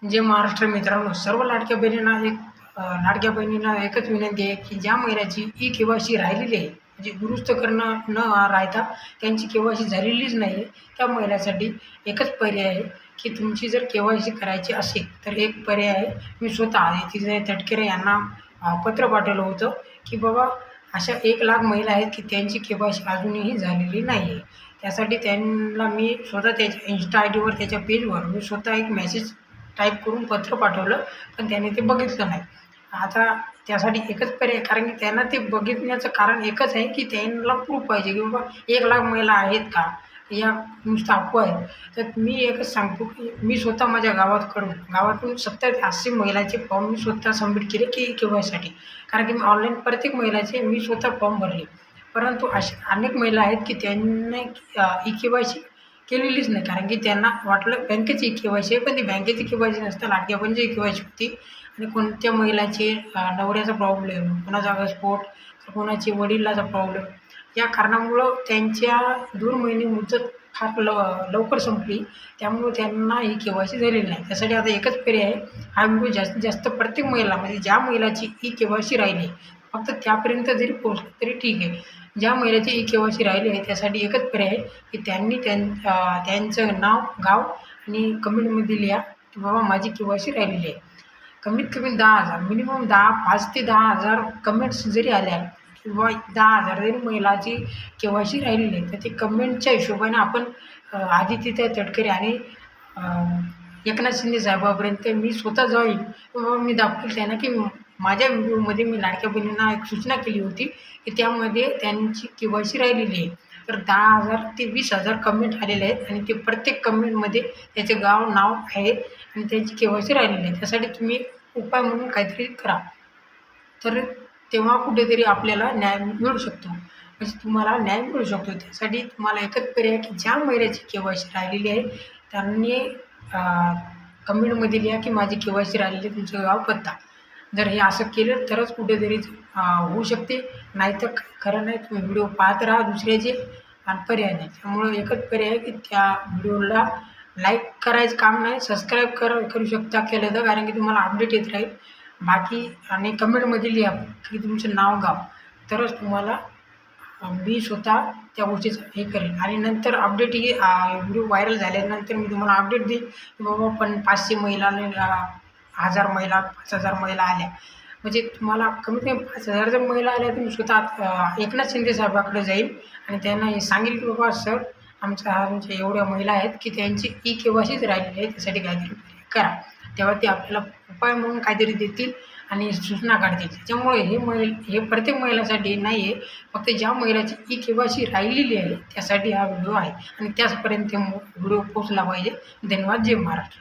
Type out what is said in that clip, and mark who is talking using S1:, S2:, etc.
S1: जे महाराष्ट्र मित्रांनो, सर्व लाडक्या बहिणींना एकच विनंती आहे की ज्या महिलाची ई-के-वाय-सी राहिलेली आहे, म्हणजे दुरुस्त करणं न राहता त्यांची के-वाय-सी झालेलीच नाही आहे, त्या महिलासाठी एकच पर्याय आहे की तुमची जर के-वाय-सी करायची असेल, तर एक पर्याय आहे. मी स्वतः आदिती तटकरे यांना पत्र पाठवलं होतं की बाबा अशा 1,00,000 महिला आहेत की त्यांची के-वाय-सी अजूनही झालेली नाही आहे. त्यासाठी त्यांना मी स्वतः त्याच्या इन्स्टा आयडीवर, त्याच्या पेजवर मी स्वतः एक मेसेज टाईप करून पत्र पाठवलं, पण त्याने ते बघितलं नाही. आता त्यासाठी एकच पर्याय, कारण की त्यांना ते बघितण्याचं कारण एकच आहे की त्यांना प्रूफ पाहिजे की बाबा 1,00,000 महिला आहेत का, या नुसतं अफवा आहेत. तर मी एकच सांगतो की मी स्वतः माझ्या गावातून 70 ते 80 महिलाचे फॉर्म मी स्वतः सबमिट केले की के-वायसाठी. कारण की मी ऑनलाईन प्रत्येक महिलाचे मी स्वतः फॉर्म भरले. परंतु अशा अनेक महिला आहेत की त्यांनी ई-के-वाय-सी केलेलीच नाही. कारण की त्यांना वाटलं बँकेची के-वाय-सी आहे, पण ती बँकेची के-वाय-सी नसतं, लाडक्या बहिणीची के-वाय-सी होती. आणि कोणत्या महिलाचे नवऱ्याचा प्रॉब्लेम, कोणाचा घटस्फोट, तर कोणाची वडिलाचा प्रॉब्लेम, या कारणामुळं त्यांच्या 2 महिने मुदत फार लवकर संपली. त्यामुळं त्यांना ही के-वाय-सी झालेली नाही. त्यासाठी आता एकच पर्याय आहे. हा व्हिडिओ जास्तीत जास्त प्रत्येक महिला, म्हणजे ज्या महिलाची ई-के-वाय-सी राहिली, फक्त त्यापर्यंत जरी पोहोचलं तरी ठीक आहे. ज्या महिलाची ई-के-वाय-सी राहिली आहे त्यासाठी एकच पर्याय आहे की त्यांनी त्यांचं नाव, गाव आणि कमेंटमध्ये लिहा की बाबा माझी के-वाय-सी राहिलेली आहे. कमीत कमी 10,000, मिनिमम 5 ते 10,000 कमेंट्स जरी आल्या किंवा 10,000 जरी महिलाची के-वाय-सी राहिलेली आहे, तर ते कमेंटच्या हिशोबाने आपण आदिती तटकरे आणि एकनाथ शिंदे साहेबापर्यंत मी स्वतः जाईन. मी दाखवेल त्यांना की माझ्या व्हिडिओमध्ये मी लाडक्या बहिणींना एक सूचना केली होती की त्यामध्ये त्यांची के-वाय-सी राहिलेली आहे. तर 10,000 ते 20,000 कमेंट आलेले आहेत आणि ते प्रत्येक कमेंटमध्ये त्याचे गाव, नाव आहे आणि त्यांची के-वाय-सी राहिलेली आहे. त्यासाठी तुम्ही उपाय म्हणून काहीतरी करा. तर तेव्हा कुठेतरी आपल्याला न्याय मिळू शकतो. म्हणजे तुम्हाला न्याय मिळू शकतो. त्यासाठी तुम्हाला एकच पर्याय की ज्या महिन्याची के-वाय-सी राहिलेली आहे त्यांनी कमेंटमध्ये लिहा की माझी के-वाय-सी राहिलेली आहे, तुमचं गाव, पत्ता. जर हे असं केलं तरच कुठेतरी होऊ शकते, नाहीतर खरं नाही. तुम्ही व्हिडिओ पाहत राहा दुसऱ्याचे आणि पर्याय नाही. त्यामुळं एकच पर्याय आहे की त्या व्हिडिओला लाईक करायचं काम नाही, सबस्क्राईब करू शकता केलं तर, कारण की तुम्हाला अपडेट येत राहील. बाकी आणि कमेंटमध्ये लिहा की तुमचं नाव, गाव, तरच तुम्हाला मी स्वतः त्या गोष्टीचं हे करेन. आणि नंतर अपडेट ही व्हिडिओ व्हायरल झाल्यानंतर मी तुम्हाला अपडेट देईन की बाबा 500 महिलाने 1,000 महिला, 5,000 महिला आल्या. म्हणजे तुम्हाला कमीत कमी 5,000 जर महिला आल्या, तुम्ही स्वतः एकनाथ शिंदे साहेबाकडे जाईल आणि त्यांना हे सांगेल की बाबा सर, आमच्या एवढ्या महिला आहेत की त्यांची ई-के-वाय-सीच राहिलेली आहे, त्यासाठी काहीतरी करा. तेव्हा ते आपल्याला उपाय म्हणून काहीतरी देतील आणि सूचना काढतील. त्याच्यामुळे हे प्रत्येक महिलासाठी नाही आहे, फक्त ज्या महिलाची ई-के-वाय-सी राहिलेली आहे त्यासाठी हा व्हिडिओ आहे आणि त्याचपर्यंत व्हिडिओ पोहोचला पाहिजे. धन्यवाद. जय महाराष्ट्र.